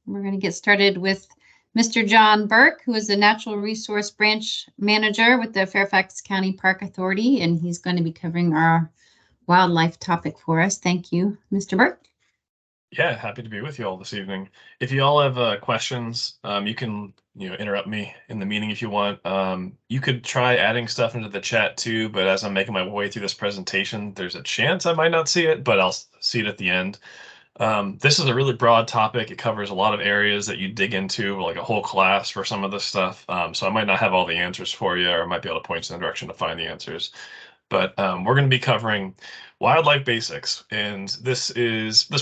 We're going to get started with Mr. John Burke, who is the Natural Resource Branch Manager with the Fairfax County Park Authority, and he's going to be covering our wildlife topic for us. Thank you, Mr. Burke. Yeah, happy to be with you all this evening. If you all have questions, you can interrupt me in the meeting if you want. You could try adding stuff into the chat too, but as I'm making my way through this presentation, there's a chance I might not see it, but I'll see it at the end. This is a really broad topic. It covers a lot of areas that you dig into, like a whole class for some of this stuff. So I might not have all the answers for you, or I might be able to point you in the direction to find the answers. But we're going to be covering wildlife basics, and this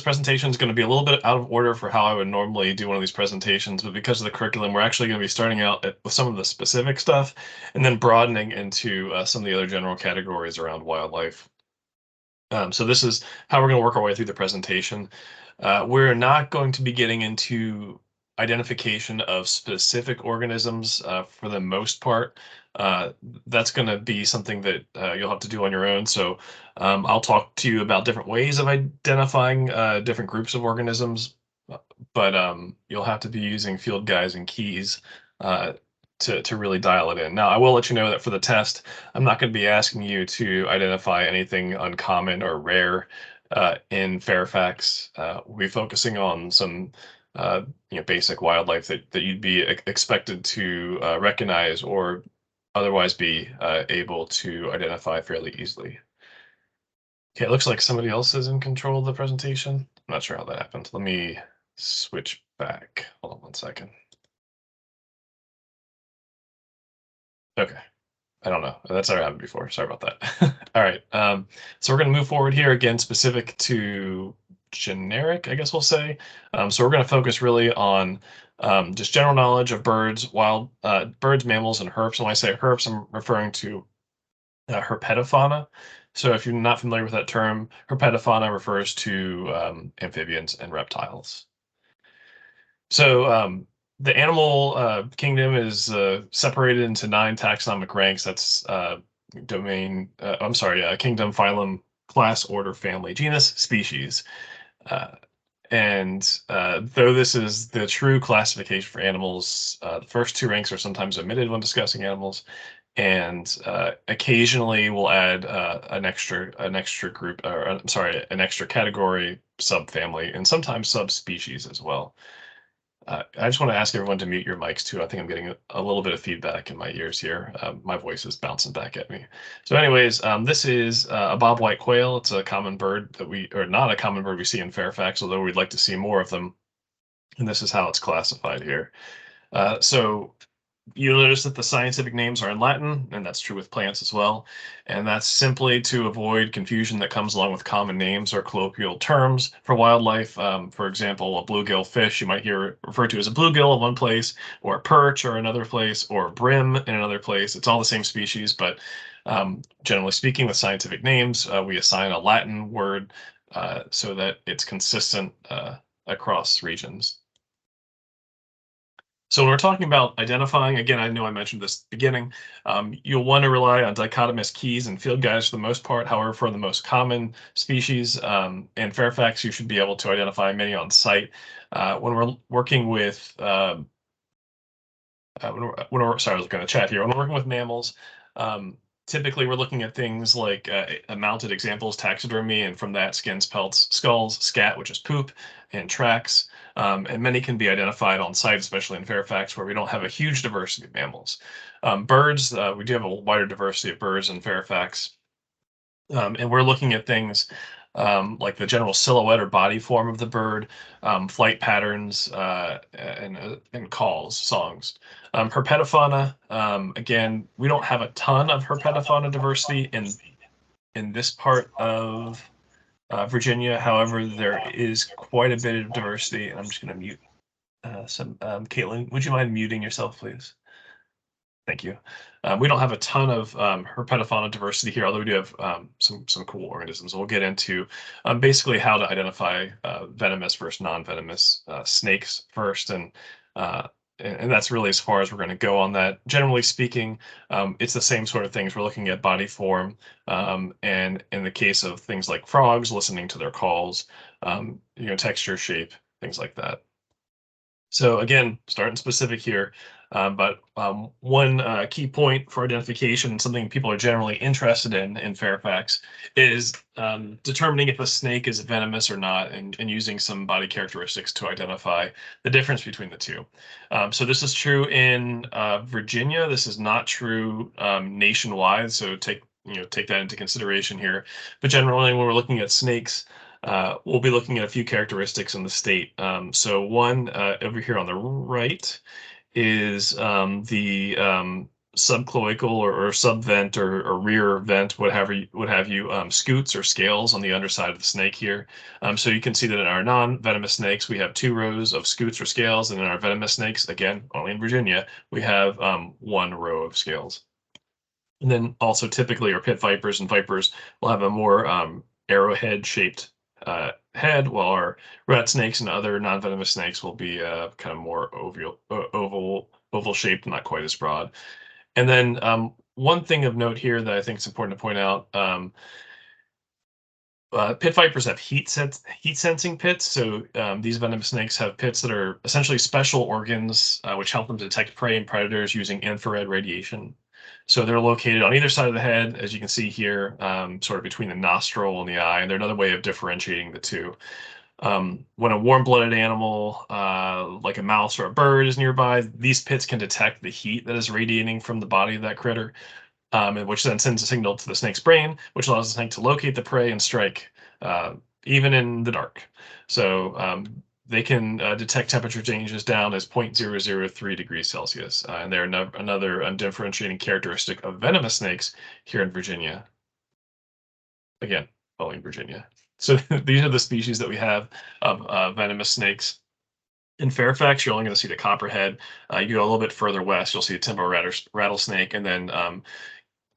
presentation is going to be a little bit out of order for how I would normally do one of these presentations, but because of the curriculum, we're actually going to be starting out with some of the specific stuff and then broadening into some of the other general categories around wildlife. So this is how we're going to work our way through the presentation. We're not going to be getting into identification of specific organisms for the most part. That's going to be something that you'll have to do on your own. So I'll talk to you about different ways of identifying different groups of organisms, but you'll have to be using field guides and keys to really dial it in. Now, I will let you know that for the test, I'm not going to be asking you to identify anything uncommon or rare in Fairfax. We'll be focusing on some basic wildlife that you'd be expected to recognize or otherwise be able to identify fairly easily. Okay, it looks like somebody else is in control of the presentation. I'm not sure how that happened. Let me switch back. Hold on one second. Okay. I don't know. That's never happened before. Sorry about that. All right. So we're going to move forward here again, specific to generic, I guess we'll say. So we're going to focus really on just general knowledge of birds, birds, mammals, and herps. And when I say herps, I'm referring to herpetofauna. So if you're not familiar with that term, herpetofauna refers to amphibians and reptiles. So the animal kingdom is separated into 9 taxonomic ranks. That's kingdom, phylum, class, order, family, genus, species. And though this is the true classification for animals, the first 2 ranks are sometimes omitted when discussing animals, and occasionally we'll add an extra group, or an extra category, subfamily, and sometimes subspecies as well. I just want to ask everyone to mute your mics too. I think I'm getting a little bit of feedback in my ears here. My voice is bouncing back at me. So anyways, this is a bobwhite quail. It's a common bird or not a common bird we see in Fairfax, although we'd like to see more of them. And this is how it's classified here. So you'll notice that the scientific names are in Latin, and that's true with plants as well. And that's simply to avoid confusion that comes along with common names or colloquial terms for wildlife. For example, a bluegill fish you might hear referred to as a bluegill in one place, or a perch or another place, or a brim in another place. It's all the same species, but generally speaking, with scientific names, we assign a Latin word so that it's consistent across regions. So when we're talking about identifying, again, I know I mentioned this at the beginning, you'll want to rely on dichotomous keys and field guides for the most part. However, for the most common species in Fairfax, you should be able to identify many on site. When we're working with, sorry, I was looking at the chat here. When we're working with mammals, typically we're looking at things like mounted examples, taxidermy, and from that, skins, pelts, skulls, scat, which is poop, and tracks. And many can be identified on site, especially in Fairfax, where we don't have a huge diversity of mammals. Birds, we do have a wider diversity of birds in Fairfax. And we're looking at things like the general silhouette or body form of the bird, flight patterns, and calls, songs. Herpetofauna, again, we don't have a ton of herpetofauna diversity in this part of Virginia. However, there is quite a bit of diversity, and I'm just going to mute Caitlin, would you mind muting yourself, please? Thank you. We don't have a ton of herpetofauna diversity here, although we do have some cool organisms. We'll get into basically how to identify venomous versus non-venomous snakes first, and that's really as far as we're going to go on that. Generally speaking, it's the same sort of things. We're looking at body form, and in the case of things like frogs, listening to their calls, texture, shape, things like that. So again, starting specific here, but one key point for identification, something people are generally interested in Fairfax, is determining if a snake is venomous or not, and using some body characteristics to identify the difference between the two. So this is true in Virginia. This is not true nationwide. So take that into consideration here. But generally, when we're looking at snakes, we'll be looking at a few characteristics in the state. So one over here on the right is the subcloacal or subvent or rear vent, what have you, scutes or scales on the underside of the snake here. So you can see that in our non-venomous snakes, we have 2 rows of scutes or scales, and in our venomous snakes, again, only in Virginia, we have 1 row of scales. And then also typically our pit vipers and vipers will have a more arrowhead shaped head, while our rat snakes and other non-venomous snakes will be kind of more oval shaped, not quite as broad. And then one thing of note here that I think is important to point out, pit vipers have heat sensing pits. So these venomous snakes have pits that are essentially special organs which help them detect prey and predators using infrared radiation. So they're located on either side of the head, as you can see here, sort of between the nostril and the eye, and they're another way of differentiating the two. When a warm-blooded animal, like a mouse or a bird, is nearby, these pits can detect the heat that is radiating from the body of that critter, which then sends a signal to the snake's brain, which allows the snake to locate the prey and strike, even in the dark. So they can detect temperature changes down as 0.003 degrees Celsius. And they're another undifferentiating characteristic of venomous snakes here in Virginia. Again, only in Virginia. So these are the species that we have of venomous snakes. In Fairfax, you're only going to see the copperhead. You go a little bit further west, you'll see a timber rattlesnake, and then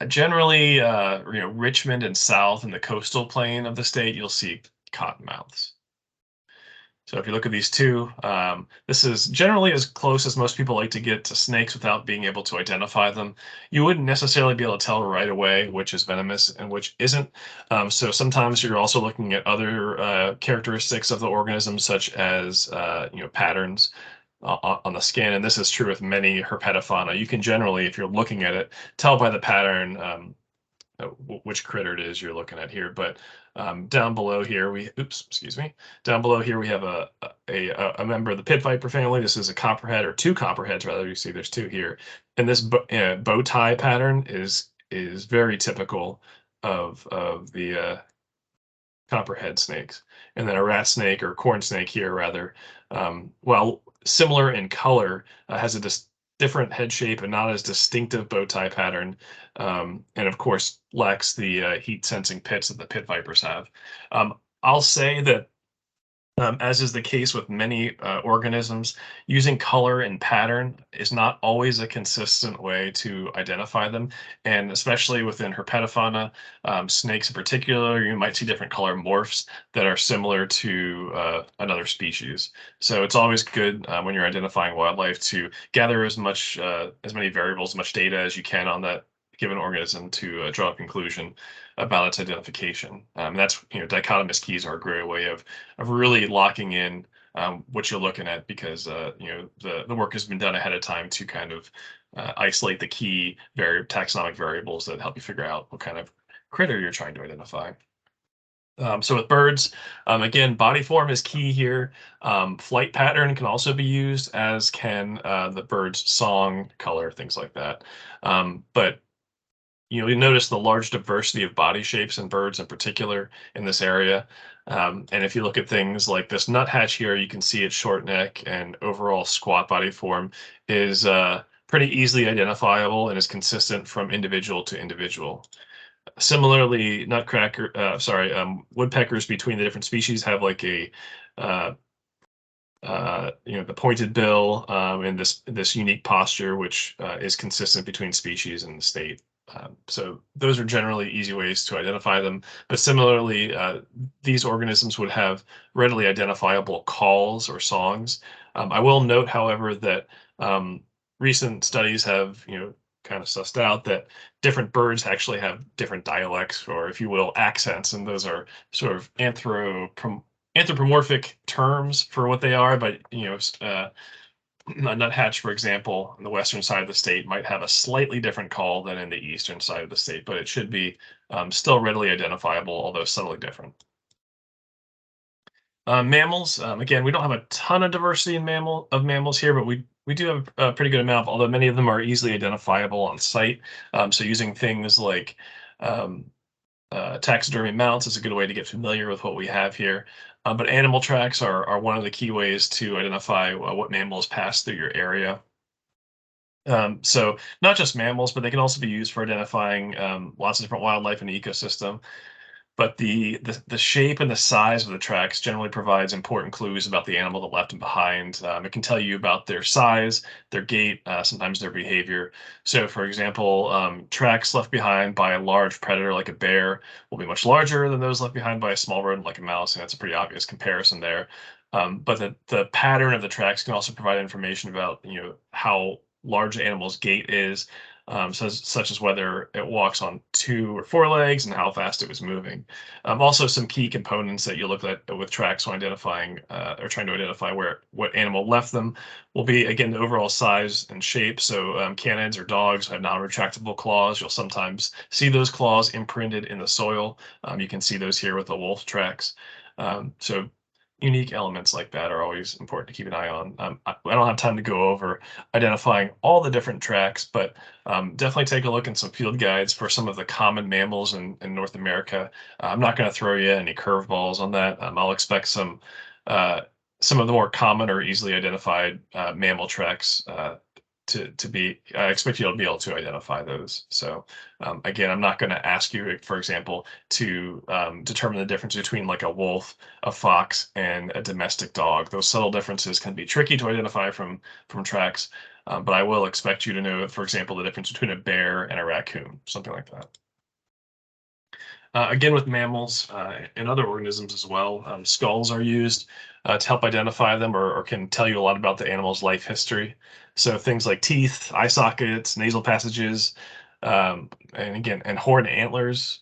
generally, Richmond and south in the coastal plain of the state, you'll see cottonmouths. So if you look at these two, this is generally as close as most people like to get to snakes without being able to identify them. You wouldn't necessarily be able to tell right away which is venomous and which isn't. So sometimes you're also looking at other characteristics of the organism, such as patterns on the skin. And this is true with many herpetofauna. You can generally, if you're looking at it, tell by the pattern which critter it is you're looking at here. But down below here, down below here we have a member of the pit viper family. This is a copperhead, or 2 copperheads rather. You see there's 2 here, and this bow tie pattern is very typical of the copperhead snakes. And then a rat snake, or corn snake here rather, while similar in color, has a different head shape and not as distinctive bow tie pattern, and of course lacks the heat sensing pits that the pit vipers have. I'll say that, as is the case with many organisms, using color and pattern is not always a consistent way to identify them. And especially within herpetofauna, snakes in particular, you might see different color morphs that are similar to another species. So it's always good when you're identifying wildlife to gather as many variables, as much data as you can on that given organism to draw a conclusion about its identification. That's, dichotomous keys are a great way of really locking in what you're looking at, because the work has been done ahead of time to kind of isolate the key taxonomic variables that help you figure out what kind of critter you're trying to identify. So with birds, again, body form is key here. Flight pattern can also be used, as can the bird's song, color, things like that. But you notice the large diversity of body shapes in birds in particular in this area. And if you look at things like this nuthatch here, you can see its short neck and overall squat body form is pretty easily identifiable and is consistent from individual to individual. Similarly, woodpeckers between the different species have like a the pointed bill and this unique posture, which is consistent between species and the state. So those are generally easy ways to identify them. But similarly, these organisms would have readily identifiable calls or songs. I will note, however, that recent studies have kind of sussed out that different birds actually have different dialects, or if you will, accents, and those are sort of anthropomorphic terms for what they are. But a nuthatch, for example, on the western side of the state might have a slightly different call than in the eastern side of the state, but it should be still readily identifiable, although subtly different. Mammals, again, we don't have a ton of diversity in mammals here, but we do have a pretty good amount, although many of them are easily identifiable on site. So using things like taxidermy mounts is a good way to get familiar with what we have here. But animal tracks are one of the key ways to identify what mammals pass through your area. So not just mammals, but they can also be used for identifying lots of different wildlife in the ecosystem. But the shape and the size of the tracks generally provides important clues about the animal that left them behind. It can tell you about their size, their gait, sometimes their behavior. So, for example, tracks left behind by a large predator like a bear will be much larger than those left behind by a small rodent like a mouse, and that's a pretty obvious comparison there. But the pattern of the tracks can also provide information about how large the animal's gait is, such as whether it walks on 2 or 4 legs and how fast it was moving. Also, some key components that you look at with tracks when identifying or trying to identify what animal left them will be, again, the overall size and shape. So canids or dogs have non-retractable claws. You'll sometimes see those claws imprinted in the soil. You can see those here with the wolf tracks. So unique elements like that are always important to keep an eye on. I don't have time to go over identifying all the different tracks, but definitely take a look in some field guides for some of the common mammals in North America. I'm not going to throw you any curveballs on that. I'll expect some of the more common or easily identified mammal tracks to be, I expect you to be able to identify those. So again, I'm not going to ask you, for example, to determine the difference between like a wolf, a fox, and a domestic dog. Those subtle differences can be tricky to identify from tracks, but I will expect you to know, for example, the difference between a bear and a raccoon, something like that. Again, with mammals and other organisms as well, skulls are used to help identify them or can tell you a lot about the animal's life history. So things like teeth, eye sockets, nasal passages, and again, and horn antlers,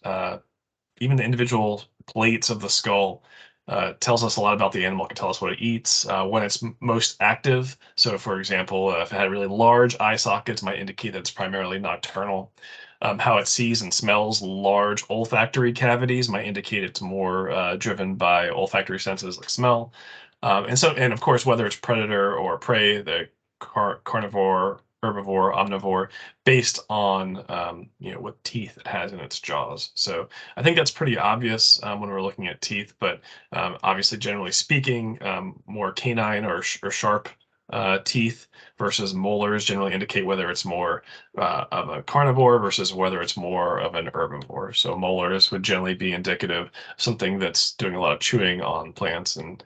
even the individual plates of the skull tells us a lot about the animal. It can tell us what it eats, when it's most active. So, for example, if it had really large eye sockets, might indicate that it's primarily nocturnal. How it sees and smells large olfactory cavities might indicate it's more driven by olfactory senses like smell. And of course, whether it's predator or prey, the carnivore, herbivore, omnivore, based on what teeth it has in its jaws. So I think that's pretty obvious when we're looking at teeth, but obviously, generally speaking, more canine or sharp teeth versus molars generally indicate whether it's more of a carnivore versus whether it's more of an herbivore. So molars would generally be indicative of something that's doing a lot of chewing on plants, and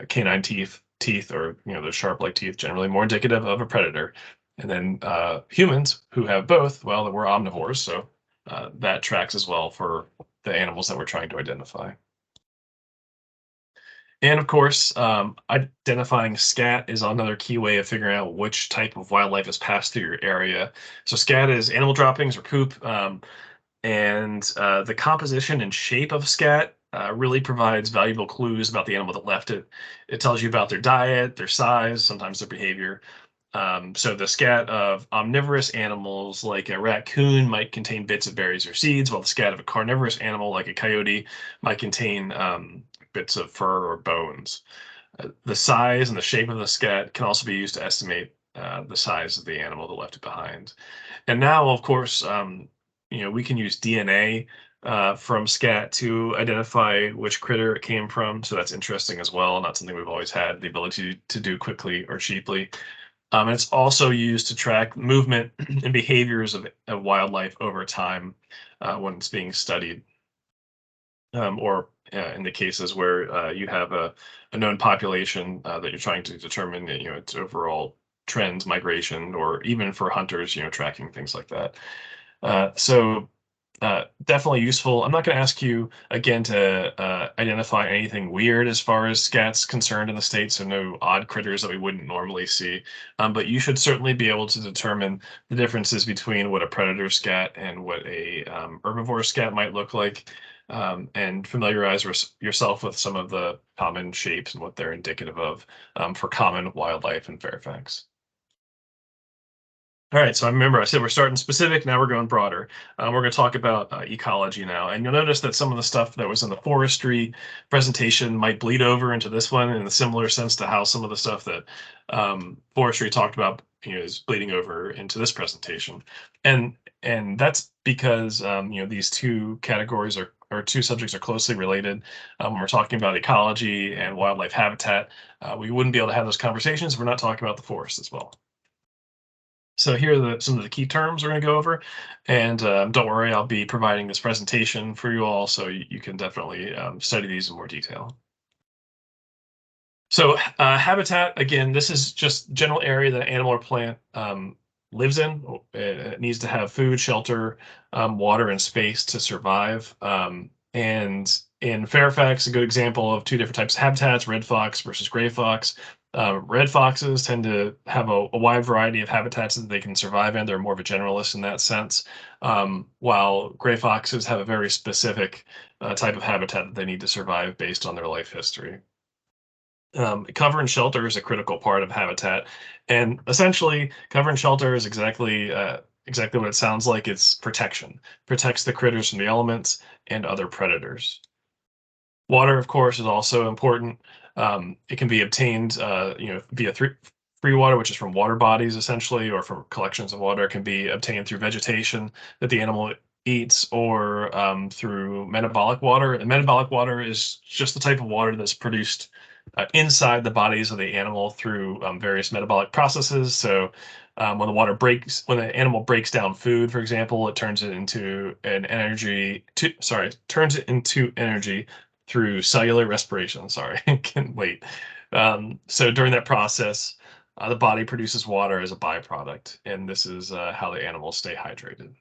canine teeth or the sharp like teeth generally more indicative of a predator. And then humans who have both, well, we're omnivores, so that tracks as well for the animals that we're trying to identify. And of course, identifying scat is another key way of figuring out which type of wildlife has passed through your area. So scat is animal droppings or poop, and the composition and shape of scat really provides valuable clues about the animal that left it. It tells you about their diet, their size, sometimes their behavior. So the scat of omnivorous animals like a raccoon might contain bits of berries or seeds, while the scat of a carnivorous animal like a coyote might contain bits of fur or bones. The size and the shape of the scat can also be used to estimate the size of the animal that left it behind. And now, of course, we can use DNA from scat to identify which critter it came from. So that's interesting as well. Not something we've always had the ability to do quickly or cheaply. And it's also used to track movement and behaviors of wildlife over time when it's being studied. Or in the cases where you have a known population that you're trying to determine, its overall trends, migration, or even for hunters, tracking things like that. So definitely useful. I'm not going to ask you again to identify anything weird as far as scat's concerned in the state, so no odd critters that we wouldn't normally see. But you should certainly be able to determine the differences between what a predator scat and what a herbivore scat might look like. and familiarize yourself with some of the common shapes and what they're indicative of for common wildlife in Fairfax. All right, so I remember I said we're starting specific, now we're going broader. We're going to talk about ecology now, and you'll notice that some of the stuff that was in the forestry presentation might bleed over into this one in a similar sense to how some of the stuff that forestry talked about, is bleeding over into this presentation, and that's because these two categories or two subjects are closely related. When we're talking about ecology and wildlife habitat, we wouldn't be able to have those conversations if we're not talking about the forest as well. So here are some of the key terms we're going to go over, and don't worry, I'll be providing this presentation for you all, so you can definitely study these in more detail. So habitat, again, this is just general area that an animal or plant lives in. It needs to have food, shelter, water, and space to survive. And in Fairfax, a good example of two different types of habitats, red fox versus gray fox. Red foxes tend to have a wide variety of habitats that they can survive in. They're more of a generalist in that sense, while gray foxes have a very specific type of habitat that they need to survive based on their life history. Cover and shelter is a critical part of habitat, and essentially, cover and shelter is exactly what it sounds like. It's protection, protects the critters from the elements and other predators. Water, of course, is also important. It can be obtained, via free water, which is from water bodies, essentially, or from collections of water. It can be obtained through vegetation that the animal eats, or through metabolic water. And metabolic water is just the type of water that's produced inside the bodies of the animal through various metabolic processes. So when the animal breaks down food, for example, it turns it into turns it into energy through cellular respiration. Sorry, I can't wait. So during that process, the body produces water as a byproduct, and this is how the animals stay hydrated.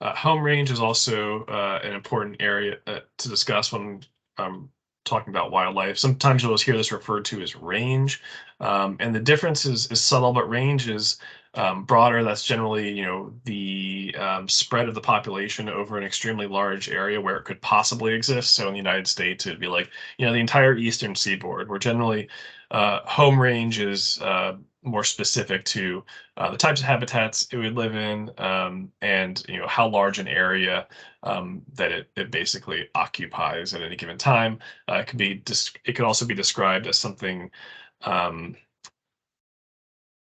Home range is also an important area to discuss when talking about wildlife. Sometimes you'll just hear this referred to as range, and the difference is subtle, but range is broader. That's generally, the spread of the population over an extremely large area where it could possibly exist. So in the United States, it'd be like, the entire eastern seaboard, where generally home range is more specific to the types of habitats it would live in, and how large an area that it basically occupies at any given time. It could also be described as um,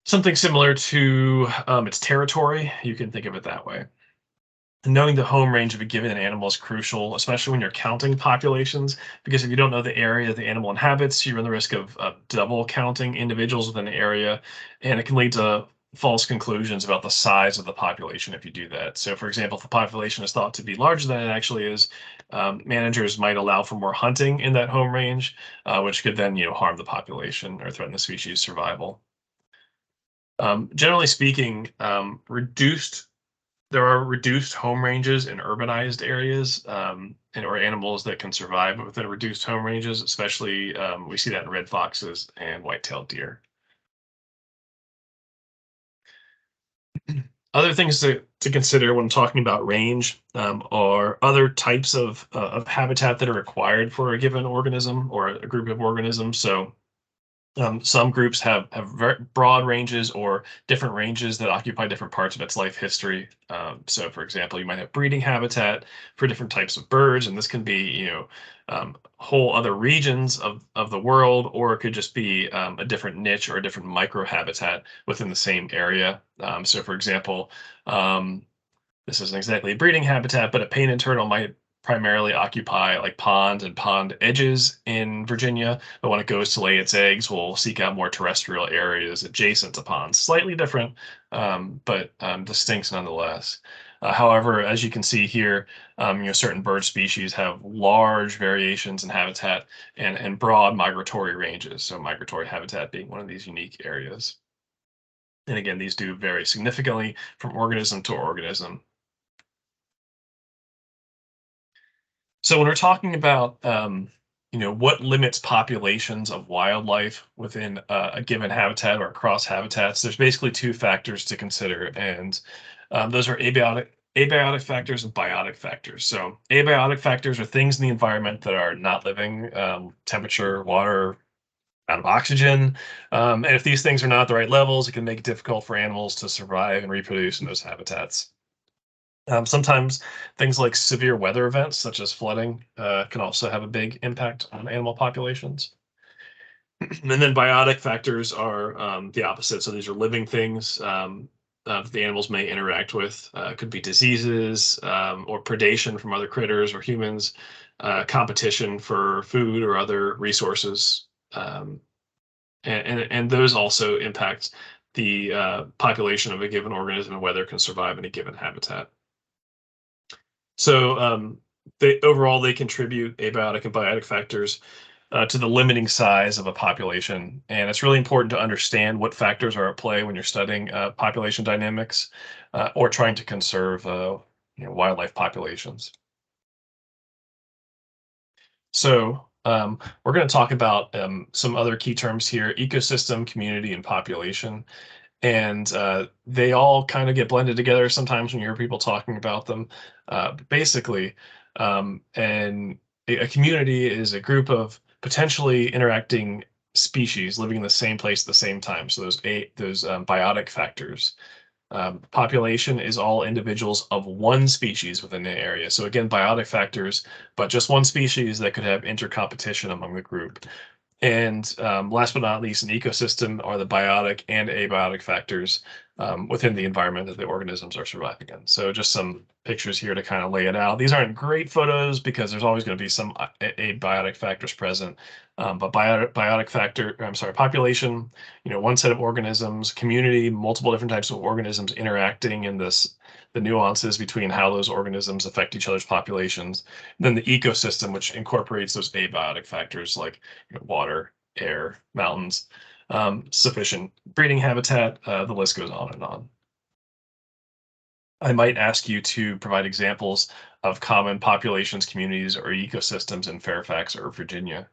something similar to its territory. You can think of it that way. Knowing the home range of a given animal is crucial, especially when you're counting populations, because if you don't know the area the animal inhabits, you run the risk of double counting individuals within an area, and it can lead to false conclusions about the size of the population if you do that. So, for example, if the population is thought to be larger than it actually is, managers might allow for more hunting in that home range, which could then, harm the population or threaten the species' survival. Generally speaking, there are reduced home ranges in urbanized areas, or animals that can survive within reduced home ranges, especially we see that in red foxes and white-tailed deer. Other things to consider when talking about range are other types of habitat that are required for a given organism or a group of organisms. So some groups have very broad ranges or different ranges that occupy different parts of its life history. So, for example, you might have breeding habitat for different types of birds, and this can be, whole other regions of the world, or it could just be a different niche or a different microhabitat within the same area. So, for example, this isn't exactly a breeding habitat, but a painted turtle might primarily occupy like ponds and pond edges in Virginia, but when it goes to lay its eggs, will seek out more terrestrial areas adjacent to ponds. Slightly different, but distinct nonetheless. However, as you can see here, certain bird species have large variations in habitat and broad migratory ranges. So migratory habitat being one of these unique areas. And again, these do vary significantly from organism to organism. So when we're talking about, what limits populations of wildlife within a given habitat or across habitats, there's basically two factors to consider, and those are abiotic factors and biotic factors. So abiotic factors are things in the environment that are not living, temperature, water, out of oxygen. And if these things are not at the right levels, it can make it difficult for animals to survive and reproduce in those habitats. Sometimes things like severe weather events, such as flooding, can also have a big impact on animal populations. And then biotic factors are the opposite. So these are living things that the animals may interact with. Could be diseases or predation from other critters or humans, competition for food or other resources. And those also impact the population of a given organism and whether it can survive in a given habitat. So overall, they contribute abiotic and biotic factors to the limiting size of a population. And it's really important to understand what factors are at play when you're studying population dynamics or trying to conserve wildlife populations. So we're going to talk about some other key terms here: ecosystem, community, and population. And they all kind of get blended together sometimes when you hear people talking about them. Basically, and a community is a group of potentially interacting species living in the same place at the same time. So those biotic factors. Population is all individuals of one species within an area. So again, biotic factors, but just one species that could have intercompetition among the group. And last but not least, an ecosystem are the biotic and abiotic factors within the environment that the organisms are surviving in. So just some pictures here to kind of lay it out. These aren't great photos because there's always going to be some abiotic factors present. But biotic factor, I'm sorry, population, one set of organisms, community, multiple different types of organisms interacting in the nuances between how those organisms affect each other's populations. And then the ecosystem, which incorporates those abiotic factors like water, air, mountains, sufficient breeding habitat, the list goes on and on. I might ask you to provide examples of common populations, communities, or ecosystems in Fairfax or Virginia,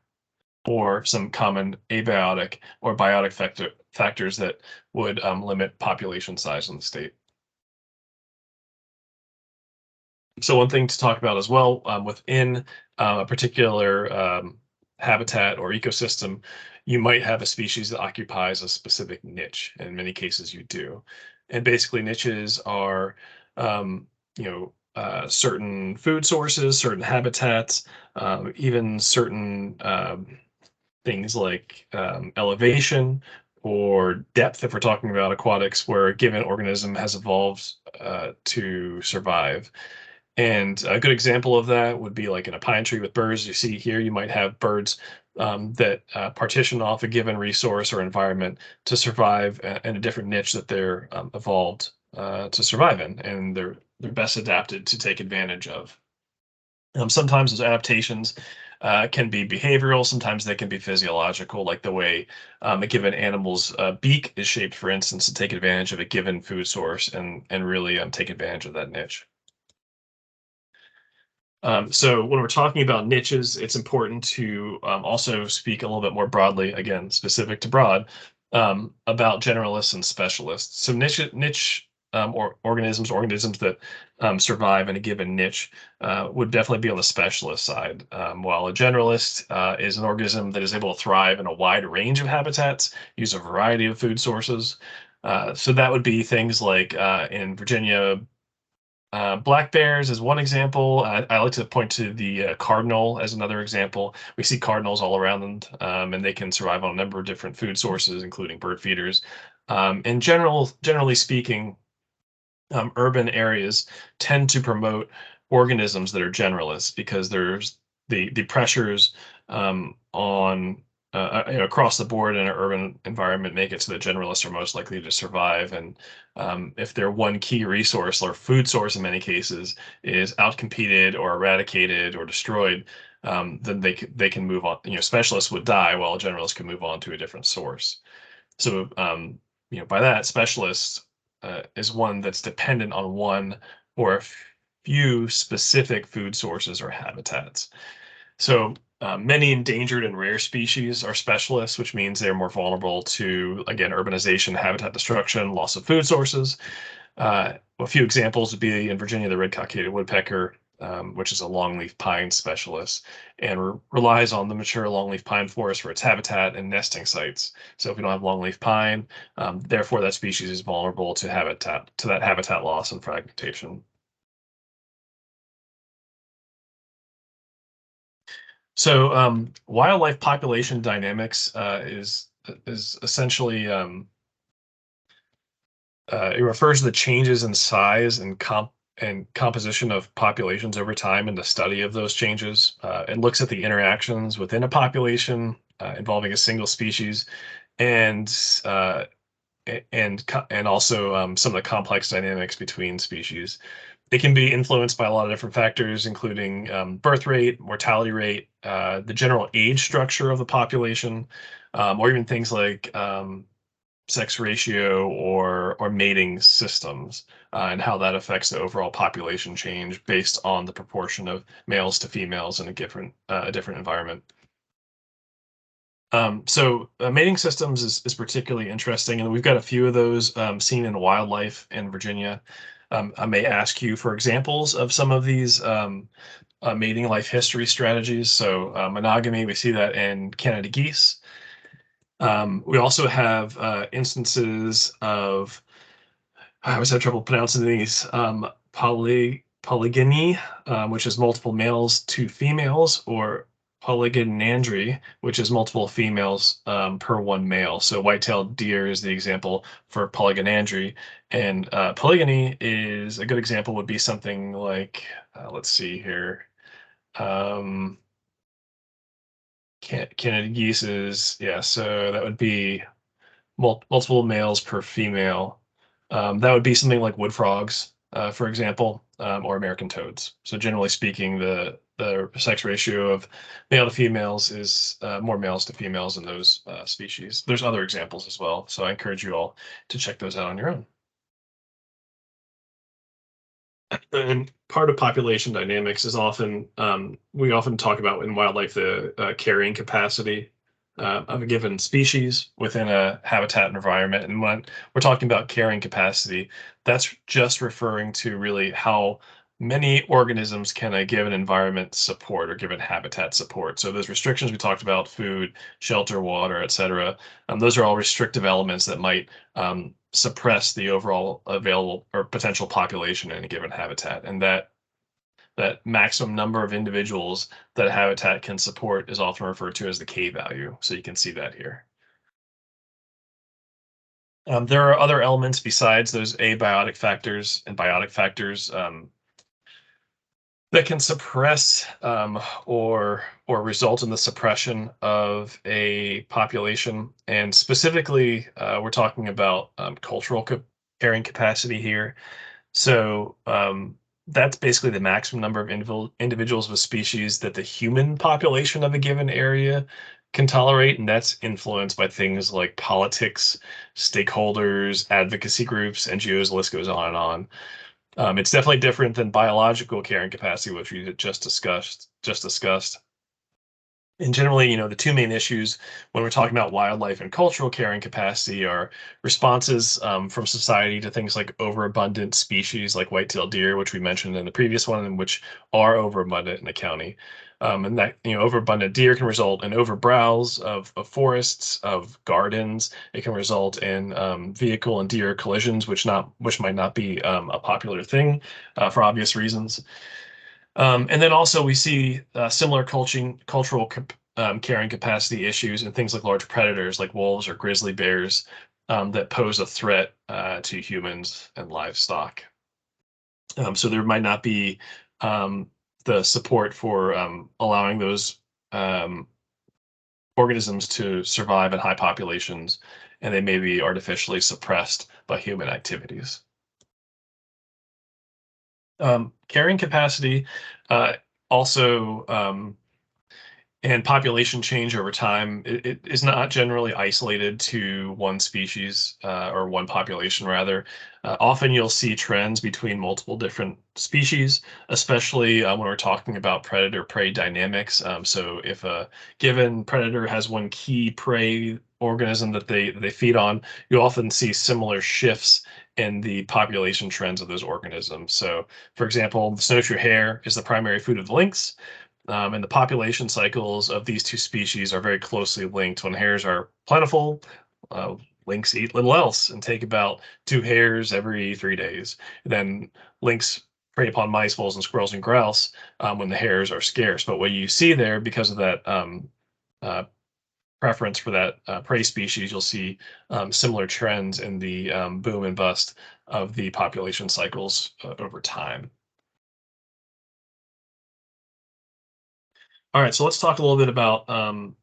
or some common abiotic or biotic factors that would limit population size in the state. So one thing to talk about as well, within a particular habitat or ecosystem, you might have a species that occupies a specific niche. In many cases, you do. And basically, niches are, certain food sources, certain habitats, even certain things like elevation or depth, if we're talking about aquatics, where a given organism has evolved to survive. And a good example of that would be like in a pine tree with birds. You see here, you might have birds that partition off a given resource or environment to survive in a different niche that they're evolved to survive in, and they're best adapted to take advantage of. Sometimes those adaptations can be behavioral, sometimes they can be physiological, like the way a given animal's beak is shaped, for instance, to take advantage of a given food source and really take advantage of that niche. So when we're talking about niches, it's important to also speak a little bit more broadly, again, specific to broad, about generalists and specialists. So niche or organisms that survive in a given niche would definitely be on the specialist side, while a generalist is an organism that is able to thrive in a wide range of habitats, use a variety of food sources. So that would be things like in Virginia, black bears is one example. I like to point to the cardinal as another example. We see cardinals all around, and they can survive on a number of different food sources, including bird feeders. Generally speaking, urban areas tend to promote organisms that are generalists because there's the pressures on across the board in an urban environment make it so that generalists are most likely to survive. And if their one key resource or food source in many cases is outcompeted or eradicated or destroyed, then they can move on. Specialists would die while generalists can move on to a different source. So by that, specialists is one that's dependent on one or a few specific food sources or habitats. So many endangered and rare species are specialists, which means they're more vulnerable to, again, urbanization, habitat destruction, loss of food sources. A few examples would be in Virginia, the red-cockaded woodpecker, which is a longleaf pine specialist and relies on the mature longleaf pine forest for its habitat and nesting sites. So if we don't have longleaf pine, therefore that species is vulnerable to that habitat loss and fragmentation. So wildlife population dynamics is essentially it refers to the changes in size and composition of populations over time and the study of those changes. It looks at the interactions within a population involving a single species and and also some of the complex dynamics between species. It can be influenced by a lot of different factors, including birth rate, mortality rate, the general age structure of the population, or even things like sex ratio or mating systems, and how that affects the overall population change based on the proportion of males to females in a different environment. So mating systems is particularly interesting, and we've got a few of those seen in wildlife in Virginia. I may ask you for examples of some of these mating life history strategies. So monogamy, we see that in Canada geese. We also have instances of, I always have trouble pronouncing these, polygamy, which is multiple males to females, or polygynandry, which is multiple females per one male. So white-tailed deer is the example for polygynandry, and polygyny is a good example would be something like, let's see here, um, Canada geese is, yeah, so that would be multiple males per female. That would be something like wood frogs, for example, or American toads. So generally speaking, the sex ratio of male to females is more males to females in those species. There's other examples as well, so I encourage you all to check those out on your own. And part of population dynamics is often, we often talk about in wildlife the carrying capacity of a given species within a habitat environment. And when we're talking about carrying capacity, that's just referring to really how many organisms can a given environment support or given habitat support. So those restrictions we talked about, food, shelter, water, et cetera, those are all restrictive elements that might suppress the overall available or potential population in a given habitat. And that maximum number of individuals that a habitat can support is often referred to as the K value. So you can see that here. There are other elements besides those abiotic factors and biotic factors that can suppress or result in the suppression of a population. And specifically, we're talking about cultural carrying capacity here. So that's basically the maximum number of individuals of a species that the human population of a given area can tolerate, and that's influenced by things like politics, stakeholders, advocacy groups, NGOs. The list goes on and on. It's definitely different than biological carrying capacity, which we just discussed. And generally, the two main issues when we're talking about wildlife and cultural carrying capacity are responses from society to things like overabundant species like white-tailed deer, which we mentioned in the previous one, and which are overabundant in the county. And that, overabundant deer can result in overbrowse of forests, of gardens. It can result in vehicle and deer collisions, which might not be a popular thing for obvious reasons. And then also we see similar cultural carrying capacity issues in things like large predators like wolves or grizzly bears that pose a threat to humans and livestock. So there might not be the support for allowing those organisms to survive in high populations, and they may be artificially suppressed by human activities. Carrying capacity also and population change over time, it is not generally isolated to one species or one population, rather. Often you'll see trends between multiple different species, especially when we're talking about predator-prey dynamics. So if a given predator has one key prey organism that they feed on, you often see similar shifts in the population trends of those organisms. So, for example, the snowshoe hare is the primary food of the lynx, and the population cycles of these two species are very closely linked. When hares are plentiful, uh, lynx eat little else and take about 2 hares every 3 days. Then lynx prey upon mice, voles, and squirrels and grouse when the hares are scarce. But what you see there, because of that uh, preference for that prey species, you'll see similar trends in the boom and bust of the population cycles over time. All right, so let's talk a little bit about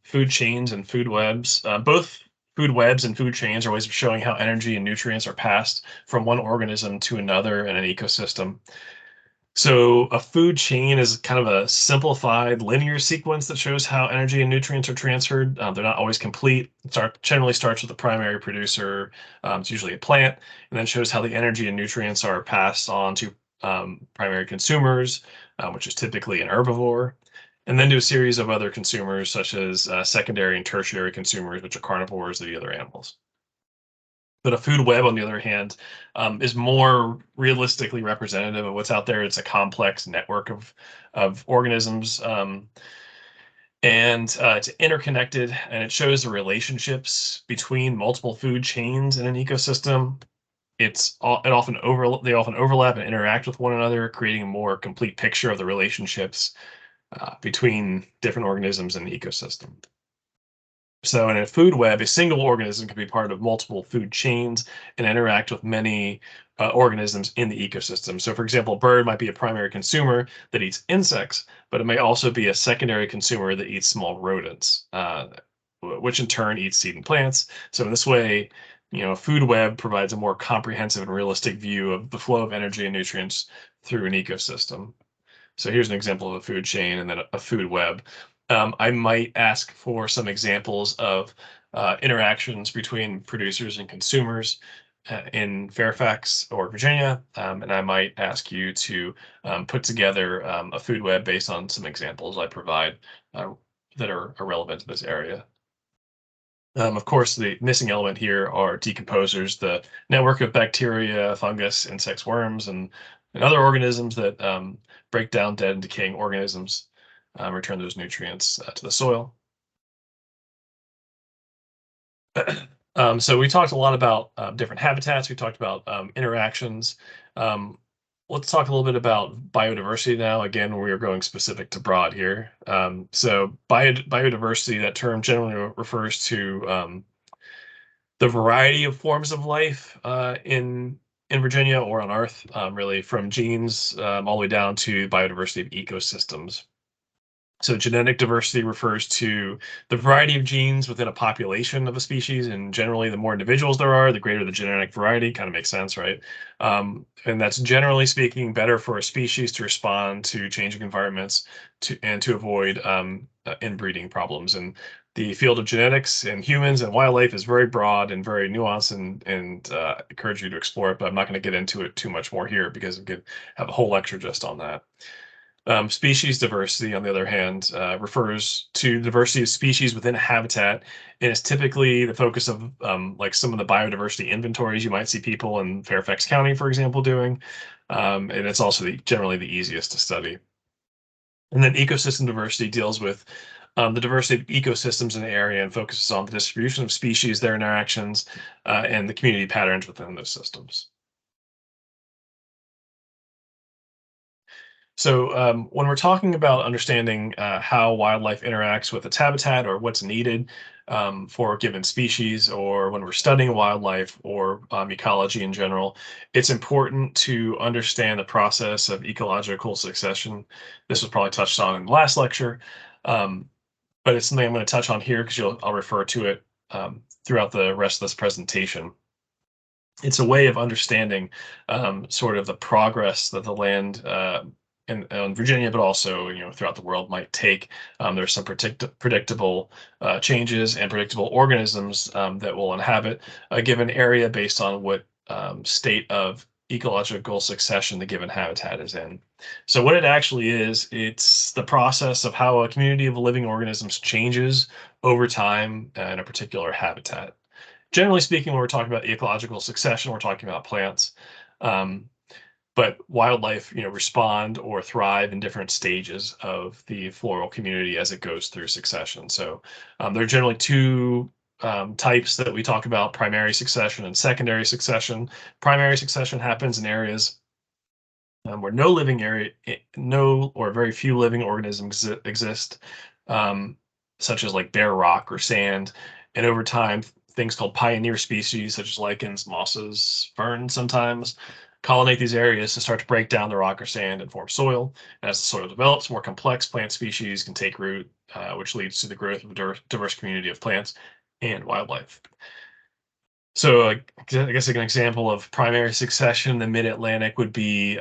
food chains and food webs. Both food webs and food chains are ways of showing how energy and nutrients are passed from one organism to another in an ecosystem. So a food chain is kind of a simplified linear sequence that shows how energy and nutrients are transferred. They're not always complete. Generally starts with the primary producer. It's usually a plant, and then shows how the energy and nutrients are passed on to primary consumers, which is typically an herbivore, and then to a series of other consumers, such as secondary and tertiary consumers, which are carnivores of the other animals. But a food web, on the other hand, is more realistically representative of what's out there. It's a complex network of organisms, and it's interconnected, and it shows the relationships between multiple food chains in an ecosystem. They often overlap and interact with one another, creating a more complete picture of the relationships between different organisms in the ecosystem. So in a food web, a single organism can be part of multiple food chains and interact with many organisms in the ecosystem. So for example, a bird might be a primary consumer that eats insects, but it may also be a secondary consumer that eats small rodents, which in turn eats seed and plants. So in this way, a food web provides a more comprehensive and realistic view of the flow of energy and nutrients through an ecosystem. So here's an example of a food chain and then a food web. I might ask for some examples of interactions between producers and consumers in Fairfax or Virginia, and I might ask you to put together a food web based on some examples I provide that are relevant to this area. Of course, the missing element here are decomposers, the network of bacteria, fungus, insects, worms, and other organisms that break down dead and decaying organisms, return those nutrients to the soil. So we talked a lot about different habitats. We talked about interactions. Um, let's talk a little bit about biodiversity now. Again, we are going specific to broad here. So biodiversity, that term generally refers to the variety of forms of life in Virginia or on Earth, really from genes all the way down to biodiversity of ecosystems. So genetic diversity refers to the variety of genes within a population of a species, and generally, the more individuals there are, the greater the genetic variety. Kind of makes sense, right? And that's generally speaking better for a species to respond to changing environments and to avoid inbreeding problems. And the field of genetics in humans and wildlife is very broad and very nuanced, and encourage you to explore it. But I'm not going to get into it too much more here because we could have a whole lecture just on that. Species diversity, on the other hand, refers to diversity of species within a habitat, and is typically the focus of like some of the biodiversity inventories you might see people in Fairfax County, for example, doing. And it's also generally the easiest to study. And then ecosystem diversity deals with the diversity of ecosystems in the area and focuses on the distribution of species, their interactions, and the community patterns within those systems. So when we're talking about understanding how wildlife interacts with its habitat or what's needed for a given species, or when we're studying wildlife or ecology in general, it's important to understand the process of ecological succession. This was probably touched on in the last lecture, um, but it's something I'm going to touch on here because I'll refer to it throughout the rest of this presentation. It's a way of understanding sort of the progress that the land in Virginia, but also throughout the world might take. There's some predictable changes and predictable organisms that will inhabit a given area based on what state of ecological succession the given habitat is in. So what it actually is, it's the process of how a community of living organisms changes over time in a particular habitat. Generally speaking, when we're talking about ecological succession, we're talking about plants. But wildlife, respond or thrive in different stages of the floral community as it goes through succession. So there are generally two types that we talk about: primary succession and secondary succession. Primary succession happens in areas where no or very few living organisms exist, such as like bare rock or sand. And over time, things called pioneer species, such as lichens, mosses, ferns, sometimes colonate these areas to start to break down the rock or sand and form soil. And as the soil develops, more complex plant species can take root, which leads to the growth of a diverse community of plants and wildlife. So I guess like an example of primary succession in the mid-Atlantic would be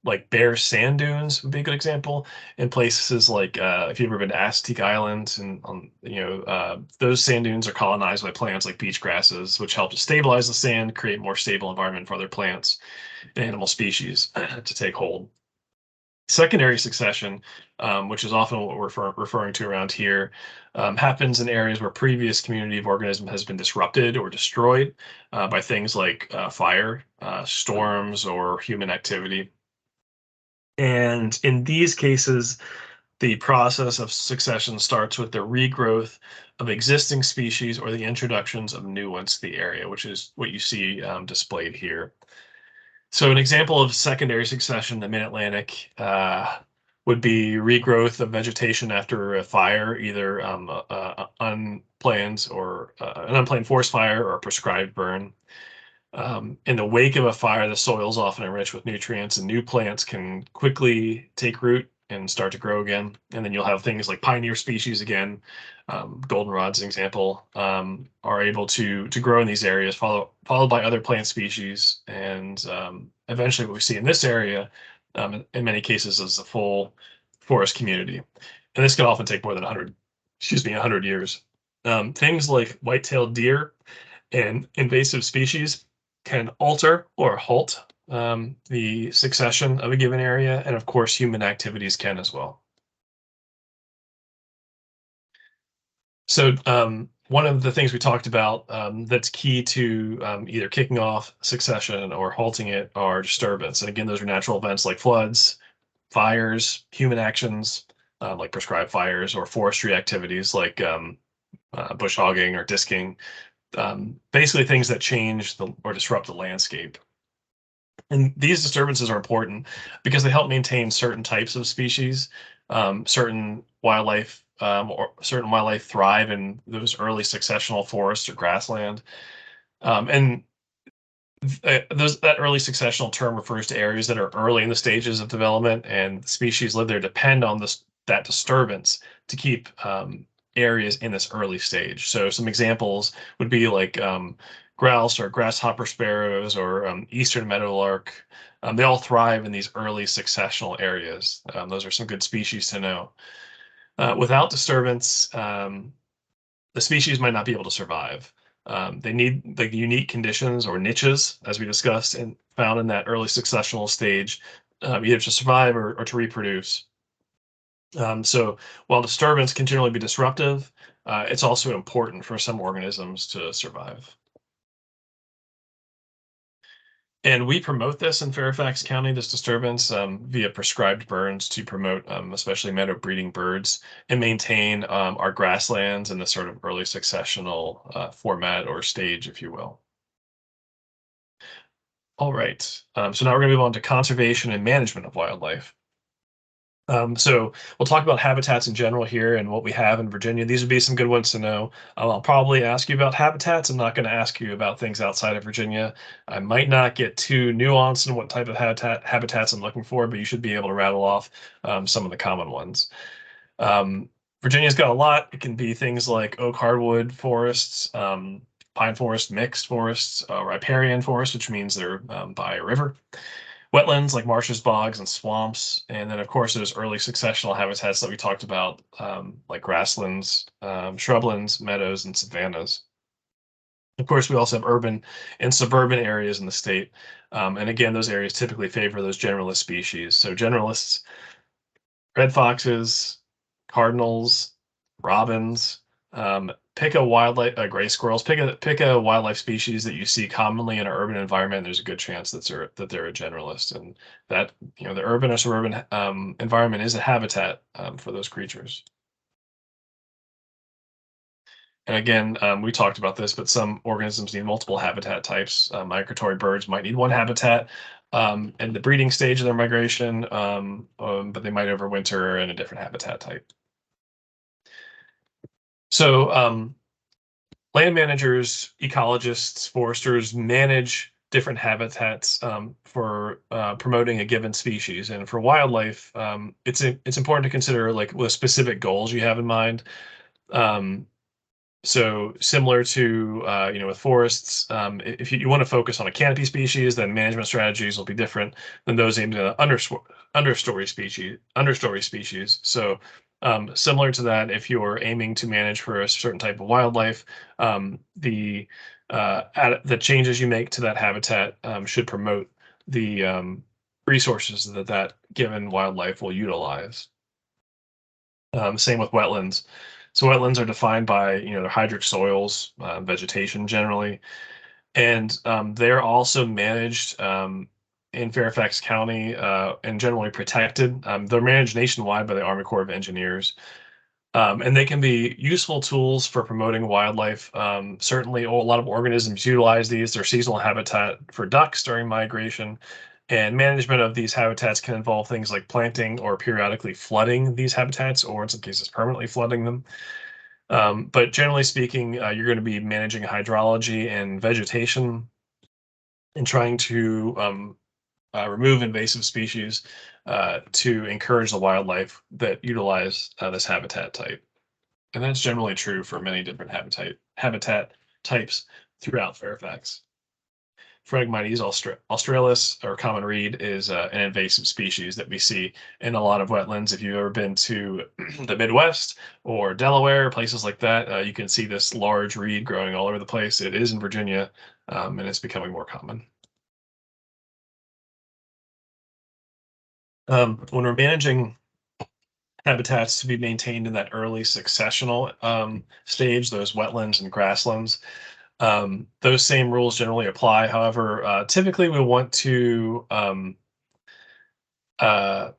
like bare sand dunes would be a good example. In places like if you've ever been to Aztec Island, and those sand dunes are colonized by plants like beach grasses, which help to stabilize the sand, create more stable environment for other plants and animal species to take hold. Secondary succession, which is often what we're referring to around here, happens in areas where previous community of organism has been disrupted or destroyed by things like fire, storms, or human activity. And in these cases, the process of succession starts with the regrowth of existing species or the introductions of new ones to the area, which is what you see displayed here. So an example of secondary succession in the mid-Atlantic would be regrowth of vegetation after a fire, either unplanned or an unplanned forest fire or a prescribed burn. In the wake of a fire, the soil is often enriched with nutrients, and new plants can quickly take root and start to grow again. And then you'll have things like pioneer species again, goldenrod's an example, are able to grow in these areas, followed by other plant species, and eventually what we see in this area, in many cases, is a full forest community. And this can often take more than 100 years. Things like white-tailed deer and invasive species can alter or halt the succession of a given area, and of course, human activities can as well. So one of the things we talked about that's key to either kicking off succession or halting it are disturbance. And again, those are natural events like floods, fires, human actions like prescribed fires, or forestry activities like bush hogging or disking. Basically things that change or disrupt the landscape. And these disturbances are important because they help maintain certain types of species, certain wildlife thrive in those early successional forests or grassland. And that early successional term refers to areas that are early in the stages of development, and the species live there depend on that disturbance to keep areas in this early stage. So some examples would be like grouse or grasshopper sparrows or eastern meadowlark. They all thrive in these early successional areas. Those are some good species to know. Without disturbance, the species might not be able to survive. They need the unique conditions or niches, as we discussed, and found in that early successional stage, either to survive or to reproduce. So while disturbance can generally be disruptive, it's also important for some organisms to survive. And we promote this in Fairfax County, this disturbance, via prescribed burns to promote especially meadow breeding birds and maintain our grasslands in the sort of early successional format or stage, if you will. All right, so now we're going to move on to conservation and management of wildlife. So we'll talk about habitats in general here and what we have in Virginia. These would be some good ones to know. I'll probably ask you about habitats. I'm not going to ask you about things outside of Virginia. I might not get too nuanced in what type of habitats I'm looking for, but you should be able to rattle off some of the common ones. Virginia's got a lot. It can be things like oak hardwood forests, pine forest, mixed forests, riparian forests, which means they're by a river. Wetlands like marshes, bogs, and swamps. And then, of course, there's early successional habitats that we talked about, like grasslands, shrublands, meadows, and savannas. Of course, we also have urban and suburban areas in the state. And again, those areas typically favor those generalist species. So generalists, red foxes, cardinals, robins, pick a wildlife, gray squirrels, pick a wildlife species that you see commonly in an urban environment. There's a good chance that they're a generalist, and that the urban or suburban environment is a habitat for those creatures. And again, we talked about this, but some organisms need multiple habitat types. Migratory birds might need one habitat in the breeding stage of their migration, but they might overwinter in a different habitat type. So land managers, ecologists, foresters manage different habitats for promoting a given species. And for wildlife, it's important to consider like what specific goals you have in mind. Um, So similar to with forests, if you want to focus on a canopy species, then management strategies will be different than those aimed at understory species. So similar to that, if you're aiming to manage for a certain type of wildlife, the changes you make to that habitat should promote the resources that that given wildlife will utilize. Same with wetlands. So wetlands are defined by their hydric soils, vegetation generally, and they're also managed in Fairfax County and generally protected. They're managed nationwide by the Army Corps of Engineers, and they can be useful tools for promoting wildlife. Certainly, a lot of organisms utilize these. They're seasonal habitat for ducks during migration. And management of these habitats can involve things like planting or periodically flooding these habitats, or in some cases, permanently flooding them. But generally speaking, you're going to be managing hydrology and vegetation and trying to remove invasive species to encourage the wildlife that utilize this habitat type. And that's generally true for many different habitat types throughout Fairfax. Phragmites australis, or common reed, is an invasive species that we see in a lot of wetlands. If you've ever been to the Midwest or Delaware, places like that, you can see this large reed growing all over the place. It is in Virginia, and it's becoming more common. When we're managing habitats to be maintained in that early successional stage, those wetlands and grasslands, those same rules generally apply. However, typically we want to uh,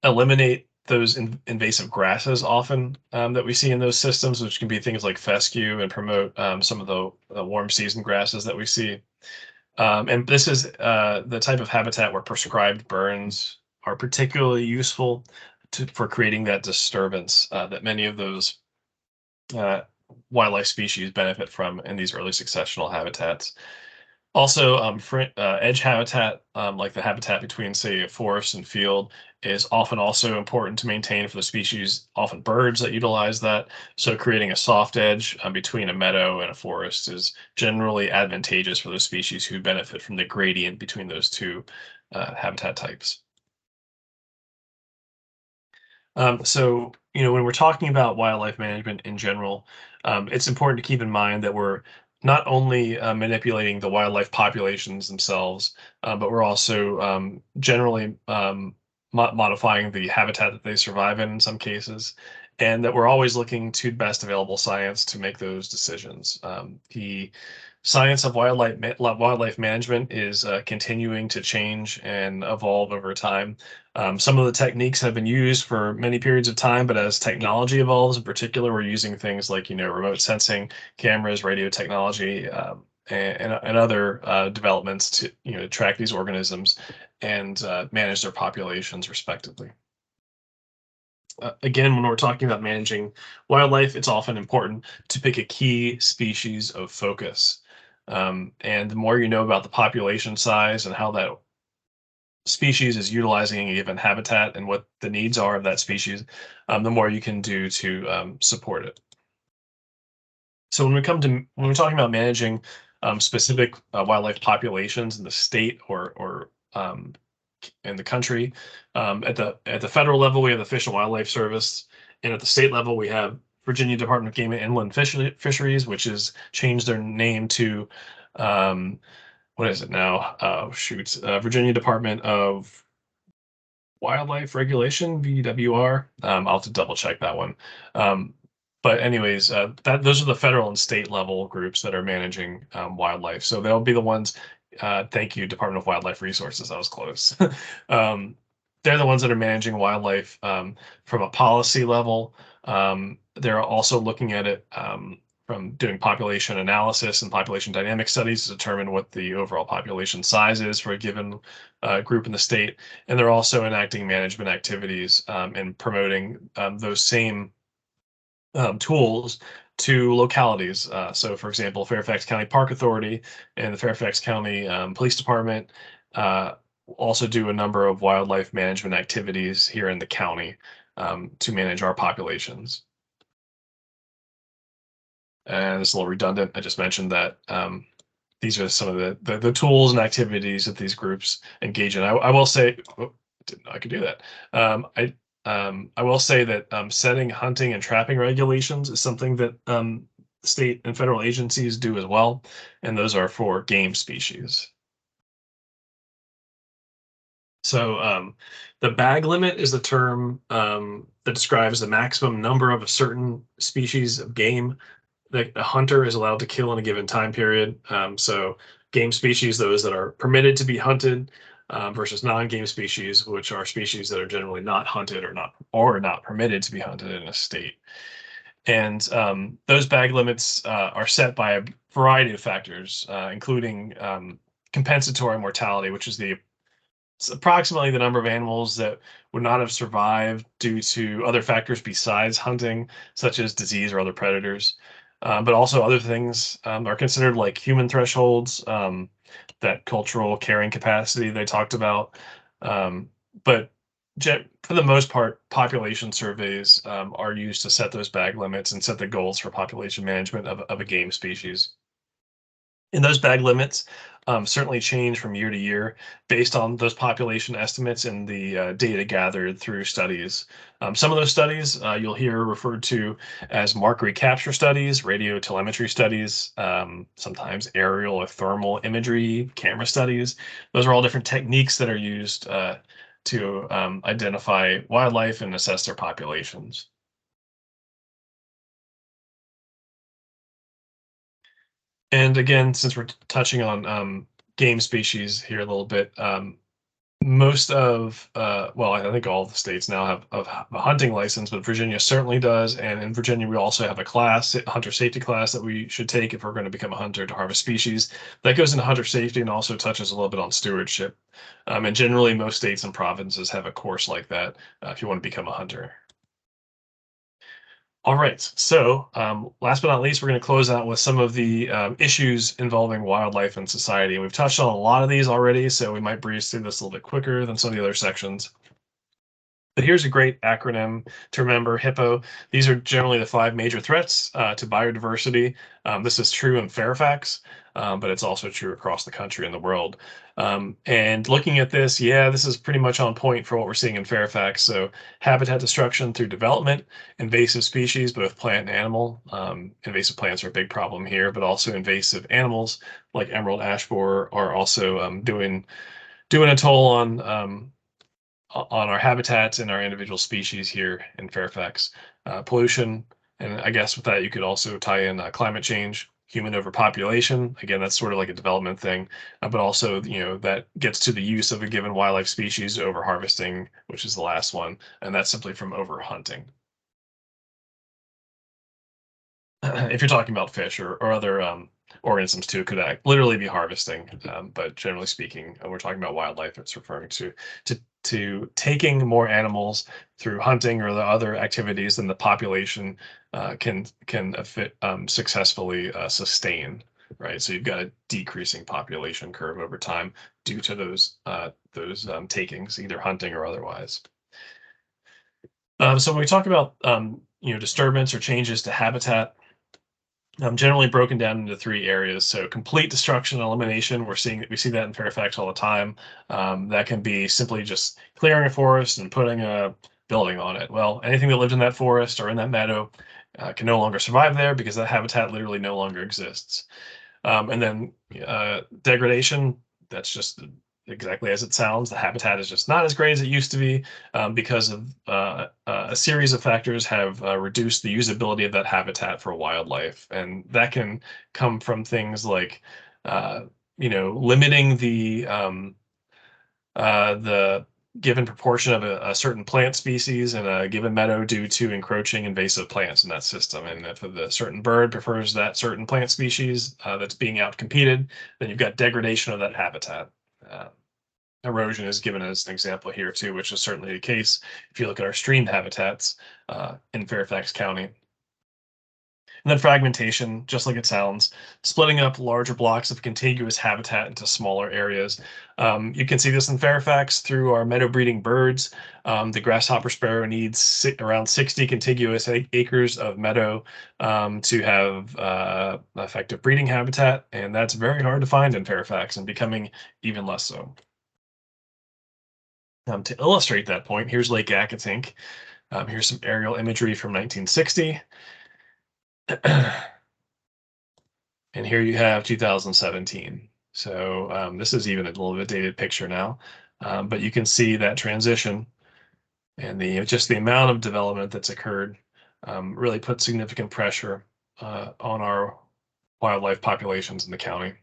eliminate those invasive grasses often that we see in those systems, which can be things like fescue, and promote some of the warm season grasses that we see. And this is the type of habitat where prescribed burns are particularly useful for creating that disturbance that many of those uh, wildlife species benefit from in these early successional habitats. Also, edge habitat, like the habitat between, say, a forest and field, is often also important to maintain for the species, often birds that utilize that. So creating a soft edge between a meadow and a forest is generally advantageous for those species who benefit from the gradient between those two habitat types. When we're talking about wildlife management in general, it's important to keep in mind that we're not only manipulating the wildlife populations themselves, but we're also generally modifying the habitat that they survive in some cases, and that we're always looking to best available science to make those decisions. The science of wildlife management is continuing to change and evolve over time. Some of the techniques have been used for many periods of time, but as technology evolves, in particular, we're using things like remote sensing, cameras, radio technology, and other developments to track these organisms and manage their populations respectively. Again, when we're talking about managing wildlife, it's often important to pick a key species of focus. And the more you know about the population size and how that species is utilizing a given habitat and what the needs are of that species, the more you can do to support it. So when we're talking about managing specific wildlife populations in the state or in the country, at the federal level we have the Fish and Wildlife Service, and at the state level we have Virginia Department of Game and Inland Fisheries, which has changed their name to, what is it now? Virginia Department of Wildlife Regulation, VWR. I'll have to double check that one. But anyways, those are the federal and state level groups that are managing wildlife. So they'll be the ones. Thank you, Department of Wildlife Resources. That was close. They're the ones that are managing wildlife from a policy level. They're also looking at it from doing population analysis and population dynamic studies to determine what the overall population size is for a given group in the state. And they're also enacting management activities and promoting those same tools to localities. So for example, Fairfax County Park Authority and the Fairfax County Police Department also do a number of wildlife management activities here in the county to manage our populations. And it's a little redundant. I just mentioned that these are some of the tools and activities that these groups engage in. I will say, oh, I didn't know I could do that. I will say that setting hunting and trapping regulations is something that state and federal agencies do as well, and those are for game species. So the bag limit is the term that describes the maximum number of a certain species of game that a hunter is allowed to kill in a given time period. So game species, those that are permitted to be hunted, versus non-game species, which are species that are generally not hunted or not permitted to be hunted in a state. And those bag limits are set by a variety of factors, including compensatory mortality, which is it's approximately the number of animals that would not have survived due to other factors besides hunting, such as disease or other predators. But also other things are considered like human thresholds, that cultural carrying capacity they talked about. But for the most part, population surveys are used to set those bag limits and set the goals for population management of a game species. And those bag limits certainly change from year to year based on those population estimates and the data gathered through studies. Some of those studies you'll hear referred to as mark recapture studies, radio telemetry studies, sometimes aerial or thermal imagery, camera studies. Those are all different techniques that are used to identify wildlife and assess their populations. And again, since we're touching on game species here a little bit, most of, well, I think all the states now have a hunting license, but Virginia certainly does. And in Virginia, we also have a class, a hunter safety class, that we should take if we're going to become a hunter to harvest species. That goes into hunter safety and also touches a little bit on stewardship. And generally, most states and provinces have a course like that if you want to become a hunter. All right, so last but not least, we're going to close out with some of the issues involving wildlife and society. And we've touched on a lot of these already, so we might breeze through this a little bit quicker than some of the other sections. But here's a great acronym to remember, HIPPO. These are generally the 5 major threats to biodiversity. This is true in Fairfax, but it's also true across the country and the world. And looking at this, yeah, this is pretty much on point for what we're seeing in Fairfax. So habitat destruction through development, invasive species, both plant and animal. Invasive plants are a big problem here, but also invasive animals like emerald ash borer are also doing a toll on our habitats and our individual species here in Fairfax. Pollution, and I guess with that you could also tie in climate change, human overpopulation. Again, that's sort of like a development thing, but also, that gets to the use of a given wildlife species over harvesting, which is the last one, and that's simply from overhunting. If you're talking about fish or other organisms too, could literally be harvesting, but generally speaking, we're talking about wildlife. It's referring to taking more animals through hunting or the other activities than the population can successfully sustain. Right, so you've got a decreasing population curve over time due to those takings, either hunting or otherwise. So when we talk about disturbance or changes to habitat, generally broken down into 3 areas. So complete destruction and elimination, we see that in Fairfax all the time. That can be simply just clearing a forest and putting a building on it. Well, anything that lived in that forest or in that meadow can no longer survive there because that habitat literally no longer exists. And then degradation, that's just exactly as it sounds. The habitat is just not as great as it used to be because of a series of factors have reduced the usability of that habitat for wildlife. And that can come from things like, limiting the given proportion of a certain plant species in a given meadow due to encroaching invasive plants in that system. And if a certain bird prefers that certain plant species that's being outcompeted, then you've got degradation of that habitat. Erosion is given as an example here too, which is certainly the case if you look at our stream habitats in Fairfax County. And then fragmentation, just like it sounds, splitting up larger blocks of contiguous habitat into smaller areas. You can see this in Fairfax through our meadow breeding birds. The grasshopper sparrow needs around 60 contiguous acres of meadow to have effective breeding habitat, and that's very hard to find in Fairfax and becoming even less so. To illustrate that point, here's Lake Accotink. Here's some aerial imagery from 1960. And here you have 2017. So this is even a little bit dated picture now, but you can see that transition and just the amount of development that's occurred really put significant pressure on our wildlife populations in the county.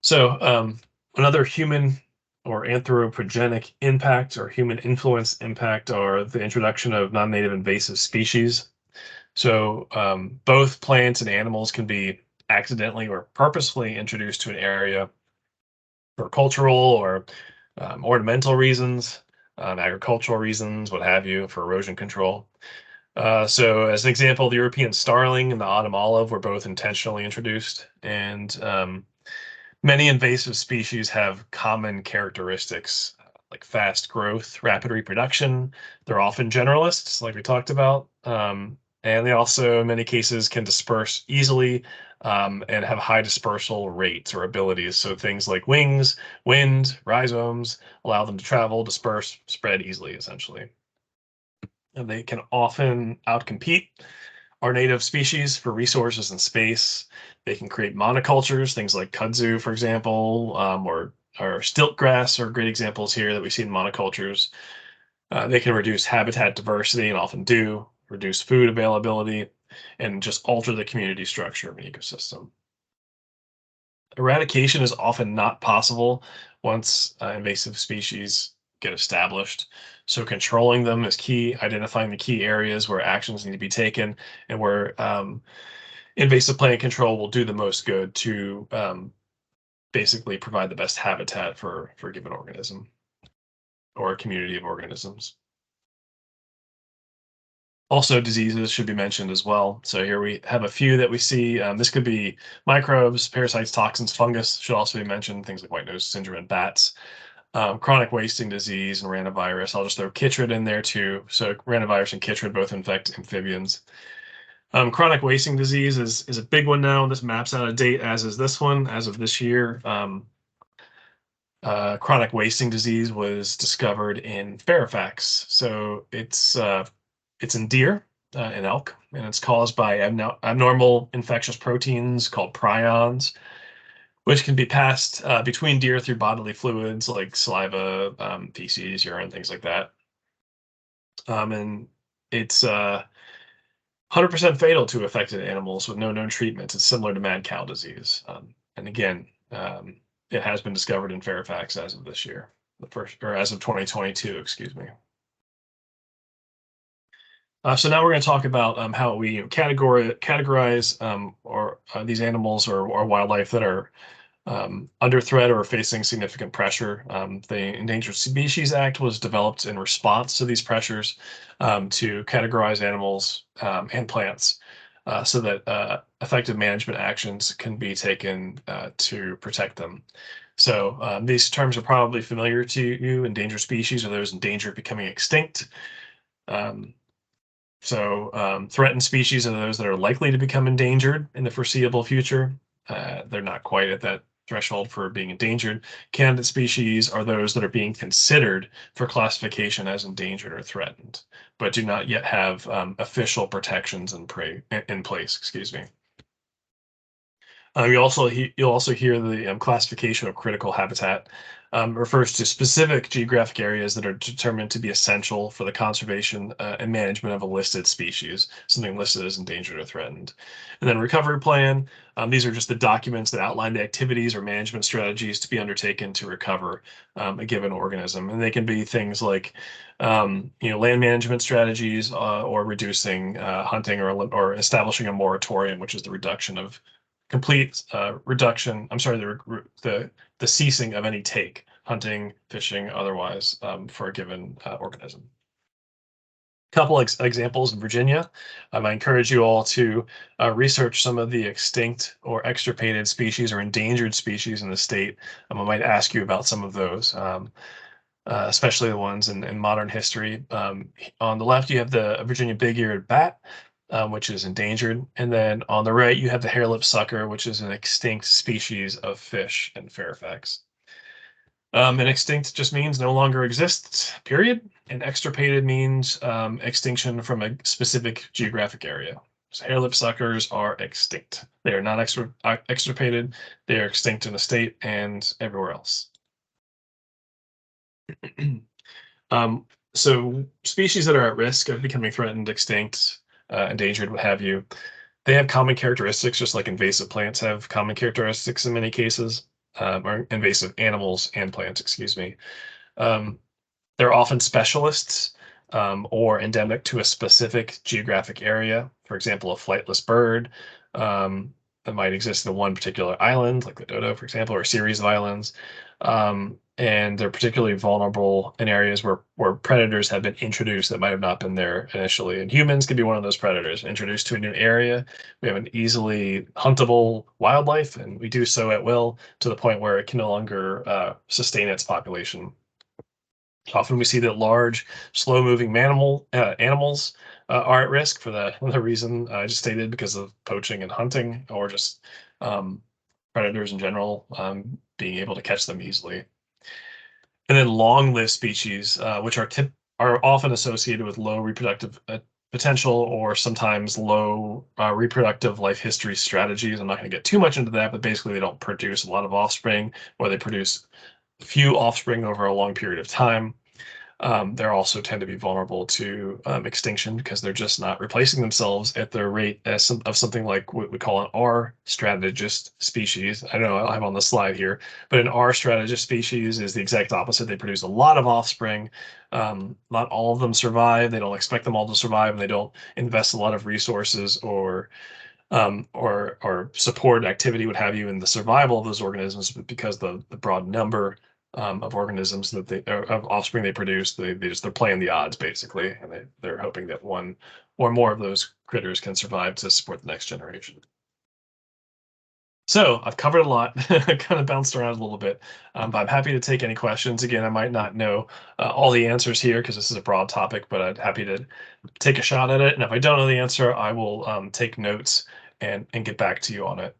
So another human or anthropogenic impact or human influence impact are the introduction of non-native invasive species. So both plants and animals can be accidentally or purposefully introduced to an area for cultural or ornamental reasons, agricultural reasons, what have you, for erosion control. So as an example, the European starling and the autumn olive were both intentionally introduced, and many invasive species have common characteristics like fast growth, rapid reproduction. They're often generalists, like we talked about. And they also, in many cases, can disperse easily and have high dispersal rates or abilities. So things like wings, wind, rhizomes allow them to travel, disperse, spread easily, essentially. And they can often outcompete our native species for resources and space. They can create monocultures, things like kudzu, for example, or stilt grass are great examples here that we see in monocultures. They can reduce habitat diversity and often do, reduce food availability, and just alter the community structure of an ecosystem. Eradication is often not possible once invasive species get established. So controlling them is key, identifying the key areas where actions need to be taken and where invasive plant control will do the most good to basically provide the best habitat for a given organism or a community of organisms. Also, diseases should be mentioned as well. So here we have a few that we see. This could be microbes, parasites, toxins, fungus should also be mentioned, things like white nose syndrome in bats. Chronic wasting disease and ranavirus. I'll just throw chytrid in there too. So ranavirus and chytrid both infect amphibians. Chronic wasting disease is a big one now. This map's out of date, as is this one, as of this year. Chronic wasting disease was discovered in Fairfax. So it's in deer and elk, and it's caused by abnormal infectious proteins called prions, which can be passed between deer through bodily fluids like saliva, feces, urine, things like that. And it's 100% fatal to affected animals with no known treatments. It's similar to mad cow disease. And again, it has been discovered in Fairfax as of this year, as of 2022, excuse me. So now we're going to talk about how we categorize these animals or wildlife that are under threat or facing significant pressure. The Endangered Species Act was developed in response to these pressures to categorize animals and plants so that effective management actions can be taken to protect them. So these terms are probably familiar to you. Endangered species are those in danger of becoming extinct. Threatened species are those that are likely to become endangered in the foreseeable future. They're not quite at that threshold for being endangered. Candidate species are those that are being considered for classification as endangered or threatened, but do not yet have official protections in place. Excuse me. You'll also hear the classification of critical habitat refers to specific geographic areas that are determined to be essential for the conservation and management of a listed species, something listed as endangered or threatened. And then recovery plan, these are just the documents that outline the activities or management strategies to be undertaken to recover a given organism. And they can be things like land management strategies or reducing hunting or establishing a moratorium, which is the reduction of complete reduction. I'm sorry, the ceasing of any take, hunting, fishing, otherwise, for a given organism. Couple examples in Virginia. I encourage you all to research some of the extinct or extirpated species or endangered species in the state. I might ask you about some of those, especially the ones in modern history. On the left, you have the Virginia big-eared bat, which is endangered. And then on the right, you have the hair-lip sucker, which is an extinct species of fish in Fairfax. And extinct just means no longer exists, period. And extirpated means extinction from a specific geographic area. So hair-lip suckers are extinct. They are not extirpated. They are extinct in the state and everywhere else. So species that are at risk of becoming threatened, extinct, endangered, what have you, they have common characteristics, just like invasive plants have common characteristics in many cases, or invasive animals and plants, excuse me. They're often specialists or endemic to a specific geographic area. For example, a flightless bird that might exist in one particular island, like the dodo, for example, or a series of islands. And they're particularly vulnerable in areas where predators have been introduced that might have not been there initially. And humans can be one of those predators. Introduced to a new area, we have an easily huntable wildlife, and we do so at will to the point where it can no longer sustain its population. Often we see that large, slow-moving animals are at risk for the reason I just stated, because of poaching and hunting, or just predators in general being able to catch them easily. And then long-lived species, which are often associated with low reproductive potential or sometimes low reproductive life history strategies. I'm not going to get too much into that, but basically they don't produce a lot of offspring, or they produce few offspring over a long period of time. They also tend to be vulnerable to extinction because they're just not replacing themselves at the rate of something like what we call an R strategist species. I know I have on the slide here, but an R strategist species is the exact opposite. They produce a lot of offspring. Not all of them survive. They don't expect them all to survive, and they don't invest a lot of resources or support activity, what have you, in the survival of those organisms. But because the broad number of organisms that of offspring they produce, they're playing the odds basically, and they're hoping that one or more of those critters can survive to support the next generation. So I've covered a lot, kind of bounced around a little bit, but I'm happy to take any questions. Again, I might not know all the answers here because this is a broad topic, but I'm happy to take a shot at it. And if I don't know the answer, I will take notes and get back to you on it.